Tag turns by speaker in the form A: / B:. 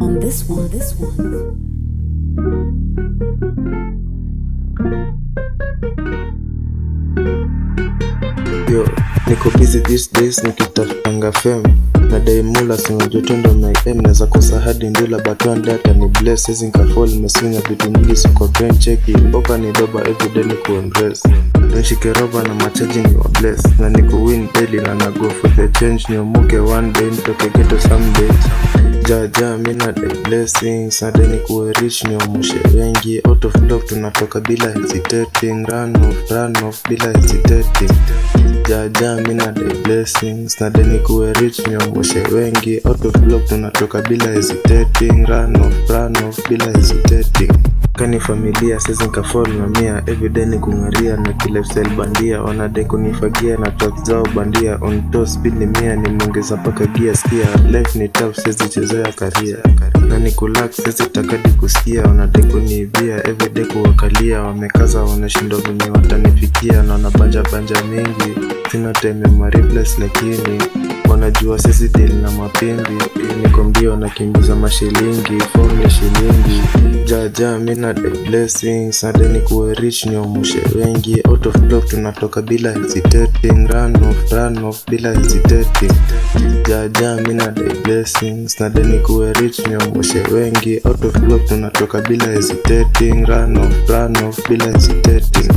A: on this one.
B: Yo, niko busy these days nikitafutanga fame. Nadai mula singa joto ndo my aim. Neza kosa hadi ndula but one data ni bless. Sezi nkafall mesinga vitu nyingi soko brain checki. Mboka ni doba everyday ni kuundress. Nshike roba na machaji ni wa bless. Na niku win daily na na go for the change. Nyomuke one day nitoke ghetto someday. Jaja mina day blessings. Nade ni kuwe rich nyomushe wengi. Out of luck tunatoka bila hesitating. Run off bila hesitating. Jaja mina day blessings. Nade ni kuwe rich nyomushe wengi. Out of luck tunatoka bila hesitating. Run off bila hesitating. Kani familia sezi nkafall na mia. Everyday ni kungaria na kilefstyle bandia. Wanade kunifagia na talk zao bandia. On top speed ni mia ni mungeza paka gear skia. Life ni tough sezi chezea career. Na ni kulak sezi takadi kusikia. Wanade kunibia everyday kuwakalia. Wamekaza wanashindwa venye watanifikia. Na wanabanja mingi. Sina time ya replace lakini wanajua sisi deal na mapimbi. Niko mbio na kimbiza mashilingi. Form ya shilingi. Jaja mina day blessings. Nade ni kuwe rich nyomushe wengi. Out of block tunatoka bila hesitating. Run off bila hesitating. Jaja mina day blessings. Nade ni kuwe rich nyomushe wengi. Out of block tunatoka bila hesitating. Run off bila hesitating.